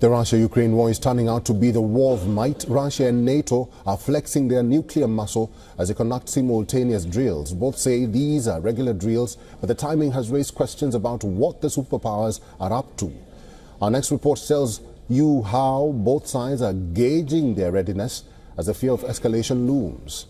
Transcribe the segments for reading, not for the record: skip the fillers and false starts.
The Russia-Ukraine war is turning out to be the war of might. Russia and NATO are flexing their nuclear muscle as they conduct simultaneous drills. Both say these are regular drills, but the timing has raised questions about what the superpowers are up to. Our next report tells you how both sides are gauging their readiness as the fear of escalation looms.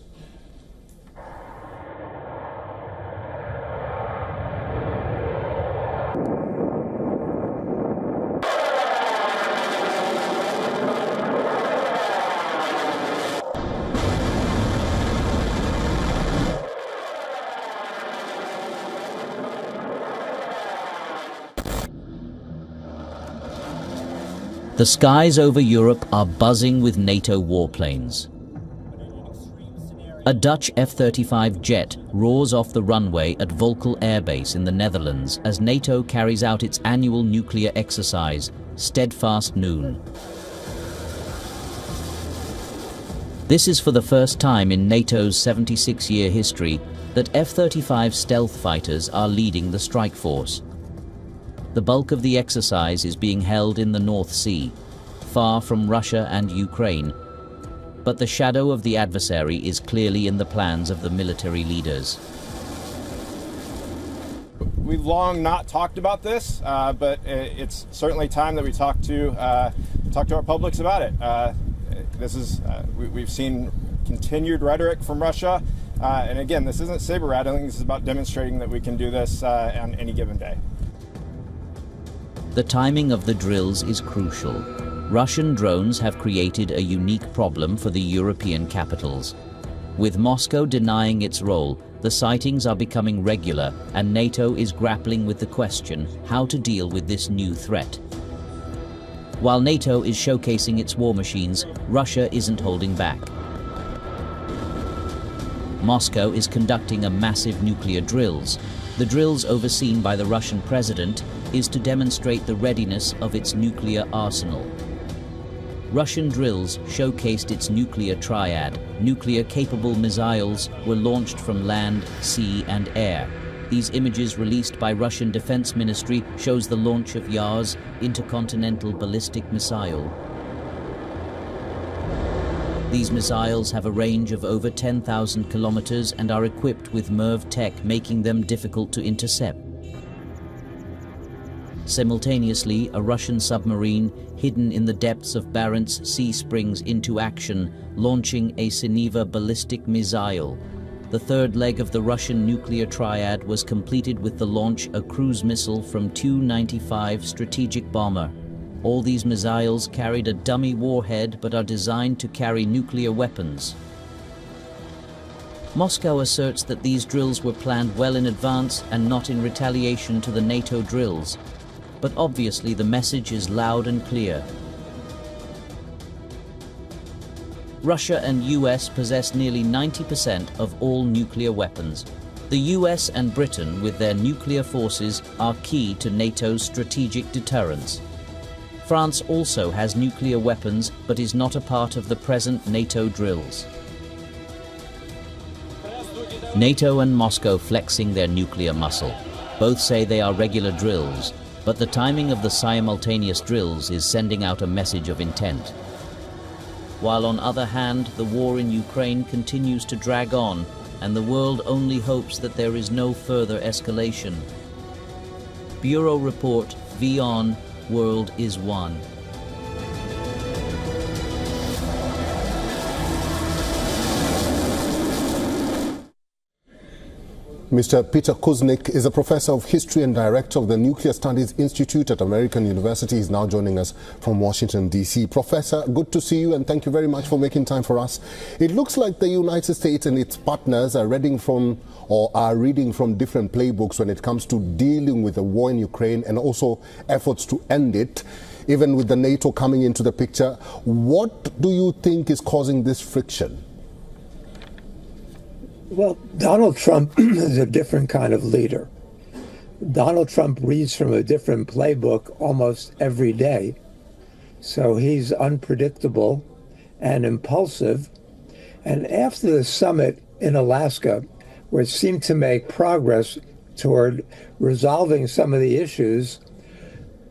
The skies over Europe are buzzing with NATO warplanes. A Dutch F-35 jet roars off the runway at Volkel Air Base in the Netherlands as NATO carries out its annual nuclear exercise, Steadfast Noon. This is for the first time in NATO's 76-year history that F-35 stealth fighters are leading the strike force. The bulk of the exercise is being held in the North Sea, far from Russia and Ukraine, but the shadow of the adversary is clearly in the plans of the military leaders. We've long not talked about this, but it's certainly time that we talk to our publics about it. We've seen continued rhetoric from Russia, and again, this isn't saber rattling. This is about demonstrating that we can do this on any given day. The timing of the drills is crucial. Russian drones have created a unique problem for the European capitals. With Moscow denying its role, the sightings are becoming regular, and NATO is grappling with the question how to deal with this new threat. While NATO is showcasing its war machines, Russia isn't holding back. Moscow is conducting a massive nuclear drills. The drills overseen by the Russian president is to demonstrate the readiness of its nuclear arsenal. Russian drills showcased its nuclear triad. Nuclear-capable missiles were launched from land, sea and air. These images released by Russian Defense Ministry shows the launch of Yars intercontinental ballistic missile. These missiles have a range of over 10,000 kilometers and are equipped with MIRV tech, making them difficult to intercept. Simultaneously, a Russian submarine hidden in the depths of Barents Sea springs into action, launching a Sineva ballistic missile. The third leg of the Russian nuclear triad was completed with the launch of a cruise missile from Tu-95 strategic bomber. All these missiles carried a dummy warhead but are designed to carry nuclear weapons. Moscow asserts that these drills were planned well in advance and not in retaliation to the NATO drills. But obviously the message is loud and clear. Russia and US possess nearly 90% of all nuclear weapons. The US and Britain, with their nuclear forces, are key to NATO's strategic deterrence. France also has nuclear weapons, but is not a part of the present NATO drills. NATO and Moscow flexing their nuclear muscle. Both say they are regular drills, but the timing of the simultaneous drills is sending out a message of intent. While on the other hand, the war in Ukraine continues to drag on, and the world only hopes that there is no further escalation. Bureau Report, WION World is One. Mr. Peter Kuznick is a professor of history and director of the Nuclear Studies Institute at American University. He's now joining us from Washington, D.C. Professor, good to see you, and thank you very much for making time for us. It looks like the United States and its partners are reading from different playbooks when it comes to dealing with the war in Ukraine and also efforts to end it, even with the NATO coming into the picture. What do you think is causing this friction? Well, Donald Trump is a different kind of leader. Donald Trump reads from a different playbook almost every day. So he's unpredictable and impulsive. And after the summit in Alaska, where it seemed to make progress toward resolving some of the issues,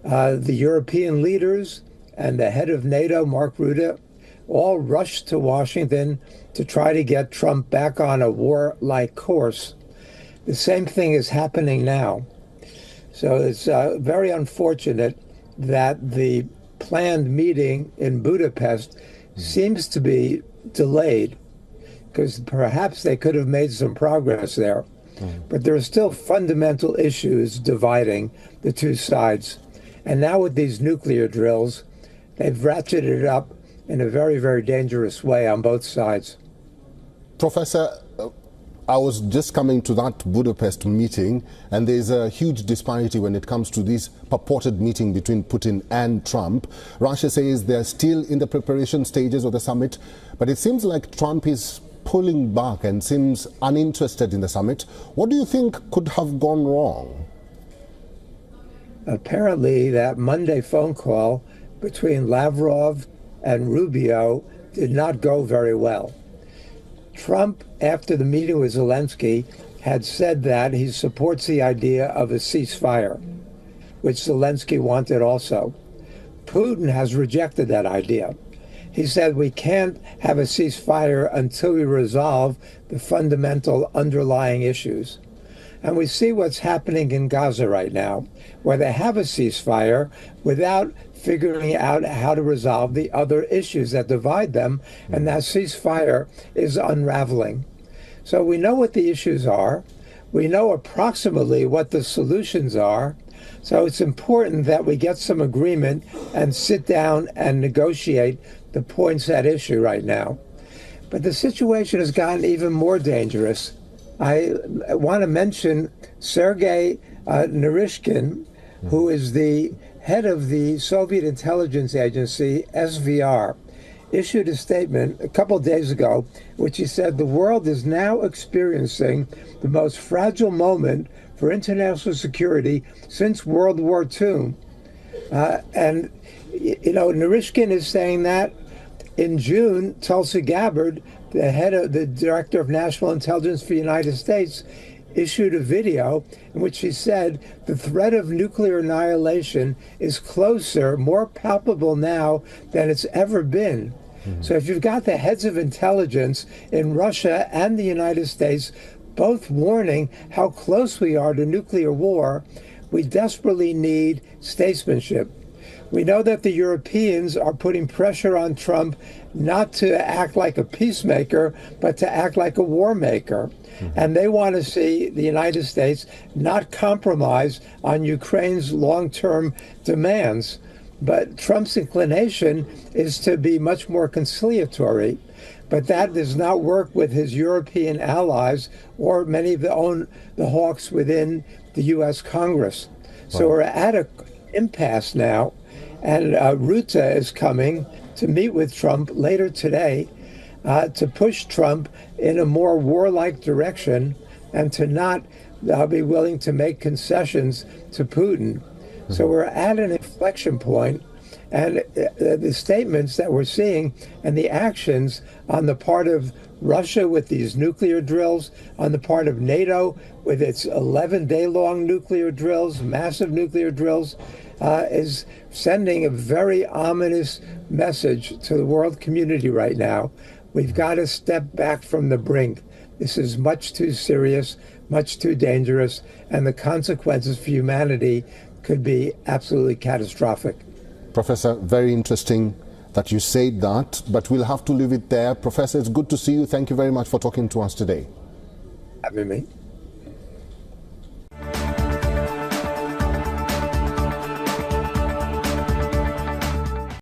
the European leaders and the head of NATO, Mark Rutte, all rushed to Washington to try to get Trump back on a war-like course. The same thing is happening now. So it's very unfortunate that the planned meeting in Budapest seems to be delayed, because perhaps they could have made some progress there. But there are still fundamental issues dividing the two sides. And now with these nuclear drills, they've ratcheted it up in a very, very dangerous way on both sides. Professor, I was just coming to that Budapest meeting, and there's a huge disparity when it comes to this purported meeting between Putin and Trump. Russia says they're still in the preparation stages of the summit, but it seems like Trump is pulling back and seems uninterested in the summit. What do you think could have gone wrong? Apparently, that Monday phone call between Lavrov and Rubio did not go very well. Trump, after the meeting with Zelensky, had said that he supports the idea of a ceasefire, which Zelensky wanted also. Putin has rejected that idea. He said we can't have a ceasefire until we resolve the fundamental underlying issues. And we see what's happening in Gaza right now, where they have a ceasefire without figuring out how to resolve the other issues that divide them, and that ceasefire is unraveling. So we know what the issues are. We know approximately what the solutions are. So it's important that we get some agreement and sit down and negotiate the points at issue right now. But the situation has gotten even more dangerous. I want to mention Sergei Naryshkin, who is the head of the Soviet intelligence agency, SVR, issued a statement a couple of days ago, which he said the world is now experiencing the most fragile moment for international security since World War II. And, you know, Naryshkin is saying that. In June, Tulsi Gabbard, the director of national intelligence for the United States, issued a video in which she said the threat of nuclear annihilation is closer, more palpable now than it's ever been. So if you've got the heads of intelligence in Russia and the United States both warning how close we are to nuclear war, we desperately need statesmanship. We know that the Europeans are putting pressure on Trump not to act like a peacemaker, but to act like a war maker. And they want to see the United States not compromise on Ukraine's long-term demands. But Trump's inclination is to be much more conciliatory. But that does not work with his European allies or many of the hawks within the U.S. Congress. So we're at an impasse now. And Rutte is coming to meet with Trump later today to push Trump in a more warlike direction and to not be willing to make concessions to Putin. So we're at an inflection point, and the statements that we're seeing and the actions on the part of Russia with these nuclear drills, on the part of NATO with its 11-day-long nuclear drills, massive nuclear drills, is sending a very ominous message to the world community right now. We've got to step back from the brink. This is much too serious, much too dangerous, and the consequences for humanity could be absolutely catastrophic. Professor, very interesting that you said that, but we'll have to leave it there. Professor, it's good to see you. Thank you very much for talking to us today. Having me.